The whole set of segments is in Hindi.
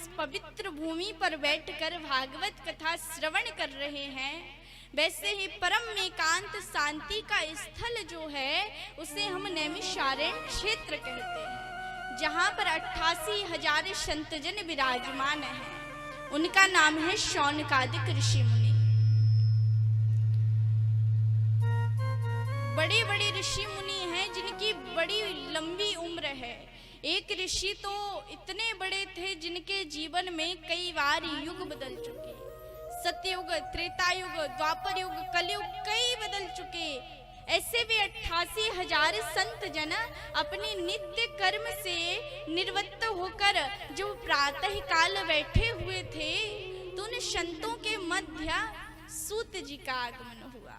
जिस पवित्र भूमि पर बैठकर भागवत कथा श्रवण कर रहे हैं, वैसे ही परम एकांत शांति का स्थल जो है उसे हम नैमिषारण्य क्षेत्र कहते हैं, जहाँ पर 88,000 संतजन विराजमान हैं। उनका नाम है शौनकादिक ऋषि मुनि। बड़े बड़े ऋषि मुनि हैं जिनकी बड़ी लंबी उम्र है। एक ऋषि तो इतने बड़े थे जिनके जीवन में कई बार युग बदल चुके, सत्ययुग, त्रेता युग, द्वापर युग, कलयुग कई बदल चुके। ऐसे भी 88,000 संत जन अपने नित्य कर्म से निवृत्त होकर जो प्रातः काल बैठे हुए थे, तो उन संतों के मध्य सूत जी का आगमन हुआ।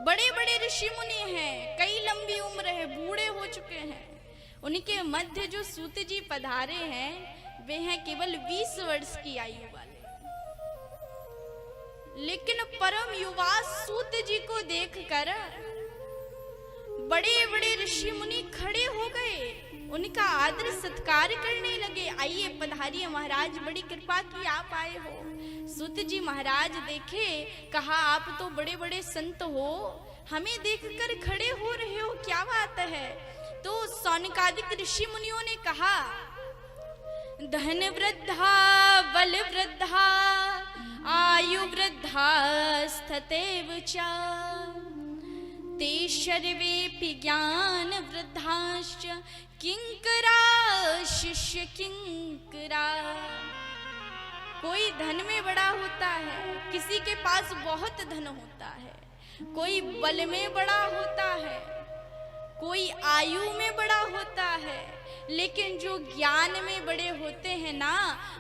बड़े बड़े ऋषि मुनि हैं, कई लंबी उम्र है, बूढ़े हो चुके हैं। उनके मध्य जो सूत जी पधारे हैं वे हैं केवल 20 वर्ष की आयु वाले। लेकिन परम युवा सूत जी को देखकर बड़े बड़े ऋषि मुनि खड़े हो गए, उनका आदर सत्कार करने लगे। आइए पधारिए महाराज, बड़ी कृपा की आप आए हो। सूत जी महाराज देखे, कहा आप तो बड़े बड़े संत हो, हमें देखकर खड़े हो रहे हो, क्या बात है? तो शौनकादिक ऋषि मुनियों ने कहा, धन वृद्धा बल वृद्धा आयु वृद्धा स्थतेव च ते सर्वेपि ज्ञान वृद्धाश्च किंकरा शिष्य किंकरा। कोई धन में बड़ा होता है, किसी के पास बहुत धन होता है, कोई बल में बड़ा होता है, कोई आयु में बड़ा होता है, लेकिन जो ज्ञान में बड़े होते हैं ना,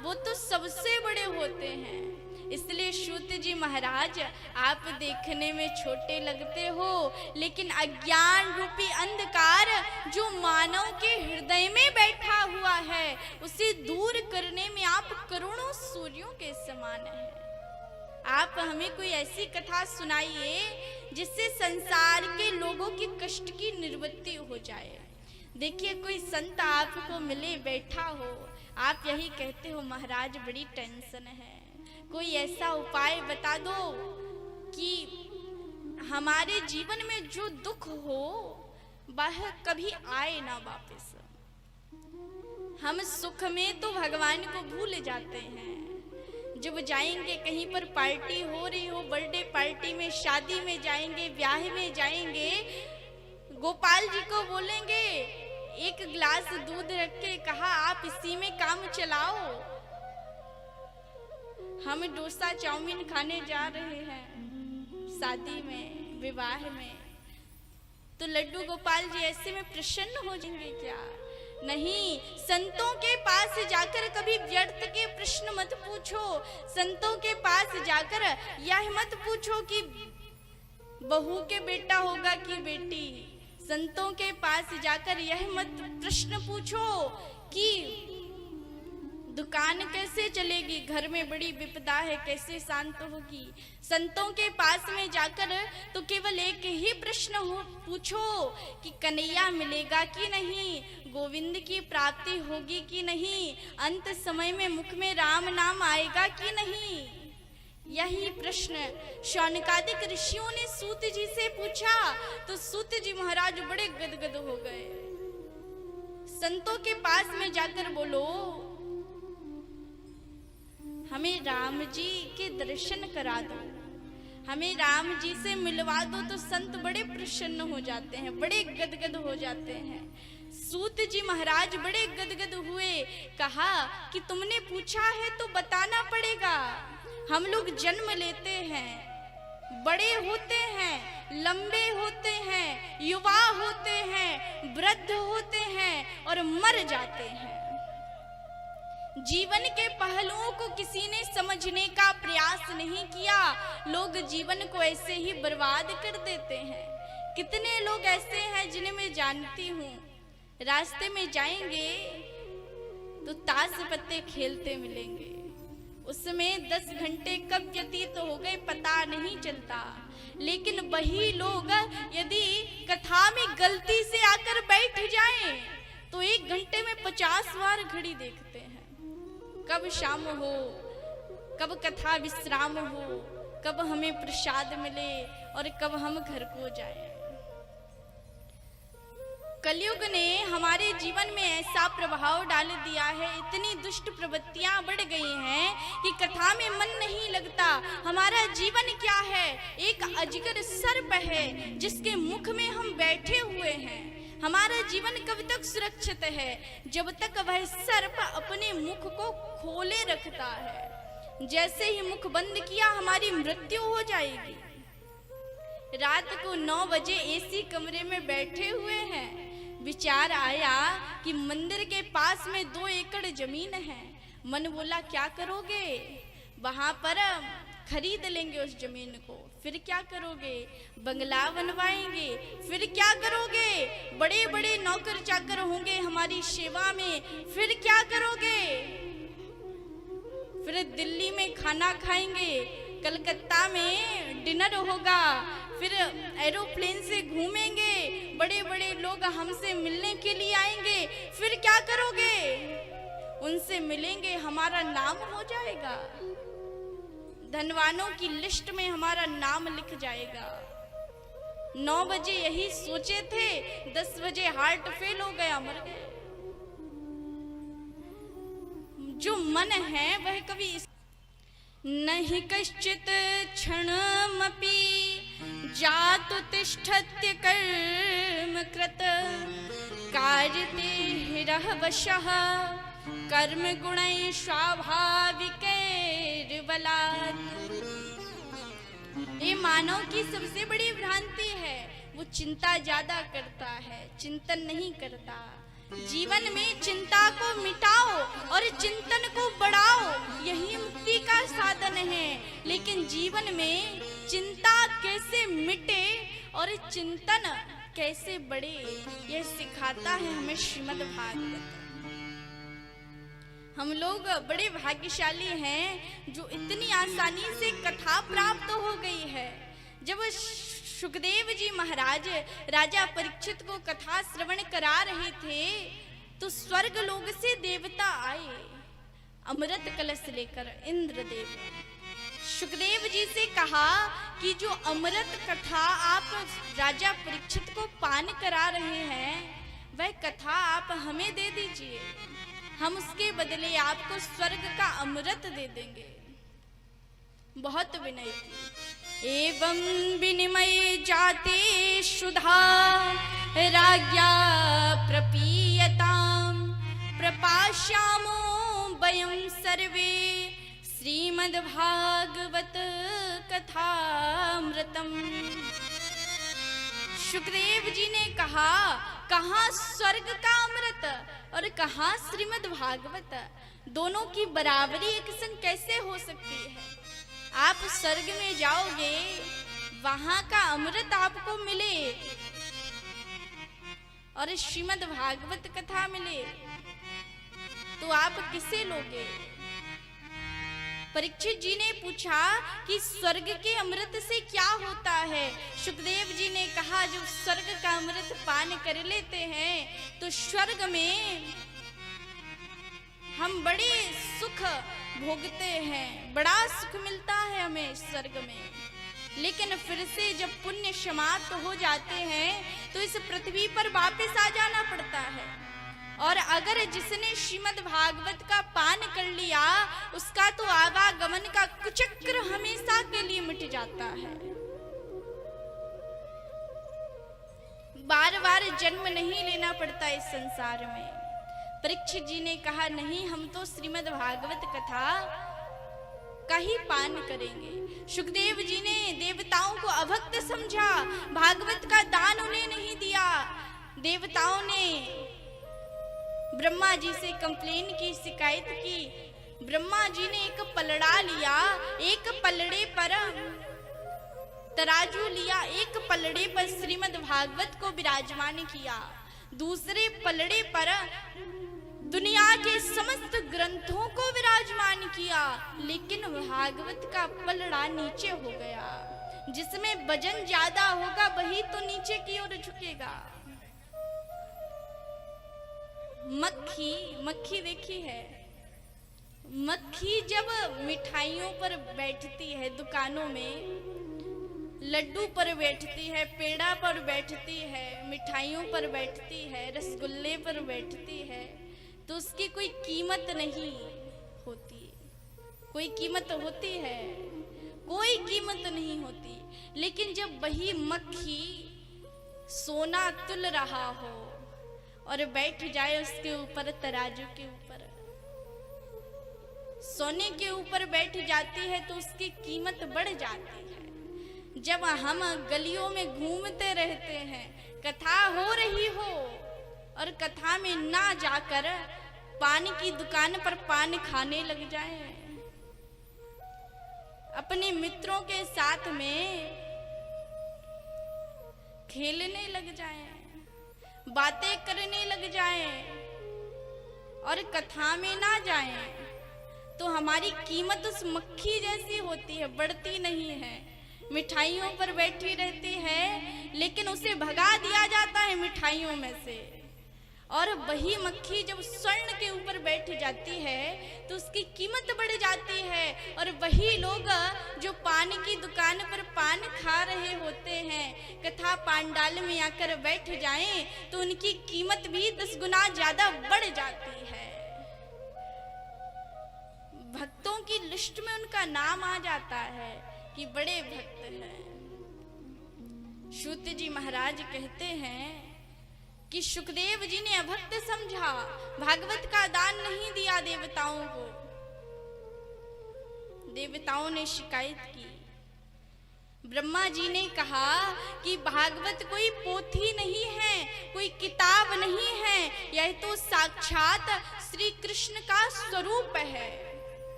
वो तो सबसे बड़े होते हैं। इसलिए सूत जी महाराज, आप देखने में छोटे लगते हो, लेकिन अज्ञान रूपी अंधकार जो मानव के हृदय में बैठा हुआ है, उसे दूर करने में आप करोड़ों सूर्यों के समान हैं। आप हमें कोई ऐसी कथा सुनाइए जिससे संसार के लोगों के कष्ट की निवृत्ति हो जाए। देखिए, कोई संत आपको मिले, बैठा हो, आप यही कहते हो, महाराज बड़ी टेंशन है, कोई ऐसा उपाय बता दो कि हमारे जीवन में जो दुख हो वह कभी आए ना वापस। हम सुख में तो भगवान को भूल जाते हैं। जब जाएंगे कहीं पर पार्टी हो रही हो, बर्थडे पार्टी में, शादी में जाएंगे, ब्याह में जाएंगे, गोपाल जी को बोलेंगे एक गिलास दूध रख के, कहा आप इसी में काम चलाओ, हम डोसा चाउमीन खाने जा रहे हैं शादी में, विवाह में। तो लड्डू गोपाल जी ऐसे में प्रसन्न हो जाएंगे क्या? नहीं, संतों के पास जाकर कभी व्यर्थ के प्रश्न मत पूछो। संतों के पास जाकर यह मत पूछो कि बहू के बेटा होगा कि बेटी। संतों के पास जाकर यह मत प्रश्न पूछो कि दुकान कैसे चलेगी, घर में बड़ी विपदा है, कैसे शांत होगी। संतों के पास में जाकर तो केवल एक ही प्रश्न पूछो कि कन्हैया मिलेगा कि नहीं, गोविंद की प्राप्ति होगी कि नहीं, अंत समय में मुख में राम नाम आएगा कि नहीं। यही प्रश्न शौनकादिक ऋषियों ने सूत जी से पूछा, तो सूत जी महाराज बड़े गदगद हो गए। संतों के पास में जाकर बोलो, हमें राम जी के दर्शन करा दो, हमें राम जी से मिलवा दो। तो संत बड़े प्रसन्न हो जाते हैं, बड़े गदगद हो जाते हैं। सूत जी महाराज बड़े गदगद हुए, कहा कि तुमने पूछा है तो बताना पड़ेगा। हम लोग जन्म लेते हैं, बड़े होते हैं, लंबे होते हैं, युवा होते हैं, वृद्ध होते हैं और मर जाते हैं। जीवन के पहलुओं को किसी ने समझने का प्रयास नहीं किया। लोग जीवन को ऐसे ही बर्बाद कर देते हैं। कितने लोग ऐसे हैं जिन्हें मैं जानती हूँ, रास्ते में जाएंगे तो ताश पत्ते खेलते मिलेंगे, उसमें 10 घंटे कब व्यतीत हो गए पता नहीं चलता। लेकिन वही लोग यदि कथा में गलती से आकर बैठ जाएं तो 1 घंटे में 50 बार घड़ी देखते हैं, कब शाम हो, कब कथा विश्राम हो, कब हमें प्रसाद मिले और कब हम घर को जाएं। कलयुग ने हमारे जीवन में ऐसा प्रभाव डाल दिया है, इतनी दुष्ट प्रवृत्तियां बढ़ गई हैं कि कथा में मन नहीं लगता। हमारा जीवन क्या है? एक अजगर सर्प है जिसके मुख में हम बैठे हुए हैं। हमारा जीवन कब तक सुरक्षित है? जब तक वह सर्प अपने मुख को खोले रखता है। जैसे ही मुख बंद किया हमारी मृत्यु हो जाएगी। रात को 9 बजे एसी कमरे में बैठे हुए हैं, विचार आया कि मंदिर के पास में 2 एकड़ जमीन है। मन बोला क्या करोगे? वहां पर खरीद लेंगे उस जमीन को। फिर क्या करोगे? बंगला बनवाएंगे। फिर क्या करोगे? बड़े बड़े नौकर चाकर होंगे हमारी सेवा में। फिर क्या करोगे? फिर दिल्ली में खाना खाएंगे, कलकत्ता में डिनर होगा, फिर एरोप्लेन से घूमेंगे, बड़े बड़े लोग हमसे मिलने के लिए आएंगे। फिर क्या करोगे? उनसे मिलेंगे, हमारा नाम हो जाएगा, धनवानों की लिस्ट में हमारा नाम लिख जाएगा। 9 बजे यही सोचे थे, 10 बजे हार्ट फेल हो गया, मर गए। जो मन है वह कभी नहीं कश्चित क्षणमपि जातु तिष्ठत्य कर्म कृत कार्यते हिरहवशः कर्म गुणैः स्वाभाविकैर्बलात्। ये मानव की सबसे बड़ी भ्रांति है। वो चिंता ज्यादा करता है, चिंतन नहीं करता। जीवन में चिंता को मिटाओ और चिंतन को बढ़ाओ, यही मुक्ति का साधन है। लेकिन जीवन में चिंता कैसे मिटे और चिंतन कैसे बढ़े, यह सिखाता है हमें श्रीमद् भागवत। हम लोग बड़े भाग्यशाली हैं जो इतनी आसानी से कथा प्राप्त हो गई है। जब सुखदेव जी महाराज राजा परीक्षित को कथा श्रवण करा रहे थे तो स्वर्ग लोक से देवता आए अमृत कलश लेकर। इंद्रदेव सुखदेव जी से कहा कि जो अमृत कथा आप राजा परीक्षित को पान करा रहे हैं वह कथा आप हमें दे दीजिए, हम उसके बदले आपको स्वर्ग का अमृत दे देंगे। बहुत विनय की। एवं विनिमय जाते सुधा राज्ञा प्रपीयताम प्रपाश्यामो वयं सर्वे श्रीमद्भागवत कथामृतम। सुखदेव जी ने कहा, कहाँ स्वर्ग का अमृत और कहाँ श्रीमद् भागवत, दोनों की बराबरी एक संग कैसे हो सकती है? आप स्वर्ग में जाओगे, वहां का अमृत आपको मिले और श्रीमद् भागवत कथा मिले तो आप किसे लोगे? परीक्षित जी ने पूछा कि स्वर्ग के अमृत से क्या होता है? सुखदेव जी ने कहा जब स्वर्ग का अमृत पान कर लेते हैं तो स्वर्ग में हम बड़े सुख भोगते हैं, बड़ा सुख मिलता है हमें स्वर्ग में। लेकिन फिर से जब पुण्य समाप्त हो जाते हैं तो इस पृथ्वी पर वापस आ जाना पड़ता है। और अगर जिसने श्रीमद् भागवत का पान कर लिया उसका तो आवागमन का कुचक्र हमेशा के लिए मिट जाता है। बार बार जन्म नहीं लेना पड़ता इस संसार में। परीक्षित जी ने कहा नहीं, हम तो श्रीमद् भागवत कथा का ही पान करेंगे। सुखदेव जी ने देवताओं को अभक्त समझा, भागवत का दान उन्हें नहीं दिया। देवताओं ने ब्रह्मा जी से कंप्लेन की, शिकायत की। ब्रह्मा जी ने एक पलड़ा लिया, एक पलड़े पर तराजू लिया, एक पलड़े पर श्रीमद् भागवत को विराजमान किया, दूसरे पलड़े पर दुनिया के समस्त ग्रंथों को विराजमान किया। लेकिन भागवत का पलड़ा नीचे हो गया। जिसमें वजन ज्यादा होगा वही तो नीचे की ओर झुकेगा। मक्खी देखी है? मक्खी जब मिठाइयों पर बैठती है, दुकानों में लड्डू पर बैठती है, पेड़ा पर बैठती है, मिठाइयों पर बैठती है, रसगुल्ले पर बैठती है, तो उसकी कोई कीमत नहीं होती। कोई कीमत होती है? कोई कीमत नहीं होती। लेकिन जब वही मक्खी सोना तुल रहा हो और बैठ जाए उसके ऊपर, तराजू के ऊपर, सोने के ऊपर बैठ जाती है, तो उसकी कीमत बढ़ जाती है। जब हम गलियों में घूमते रहते हैं, कथा हो रही हो और कथा में ना जाकर पान की दुकान पर पान खाने लग जाए, अपने मित्रों के साथ में खेलने लग जाए, बातें करने लग जाए और कथा में ना जाए, तो हमारी कीमत उस मक्खी जैसी होती है, बढ़ती नहीं है। मिठाइयों पर बैठी रहती है, लेकिन उसे भगा दिया जाता है मिठाइयों में से। और वही मक्खी जब स्वर्ण के ऊपर बैठ जाती है, तो उसकी कीमत बढ़ जाती है। और वही लोग जो पान की दुकान पर पान खा रहे होते हैं, कथा पांडाल में आकर बैठ जाएं, तो उनकी कीमत भी 10 गुना ज्यादा बढ़ जाती है। भक्तों की लिस्ट में उनका नाम आ जाता है कि बड़े भक्त हैं। सूत जी महाराज कहते हैं कि सुखदेव जी ने अभक्त समझा, भागवत का दान नहीं दिया देवताओं को। देवताओं ने शिकायत की। ब्रह्मा जी ने कहा कि भागवत कोई पोथी नहीं है, कोई किताब नहीं है, यह तो साक्षात श्री कृष्ण का स्वरूप है।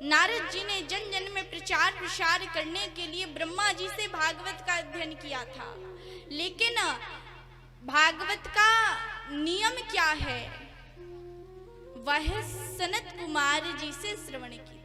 नारद जी ने जन जन में प्रचार प्रसार करने के लिए ब्रह्मा जी से भागवत का अध्ययन किया था, लेकिन भागवत का नियम क्या है, वह सनत कुमार जी से श्रवण किया।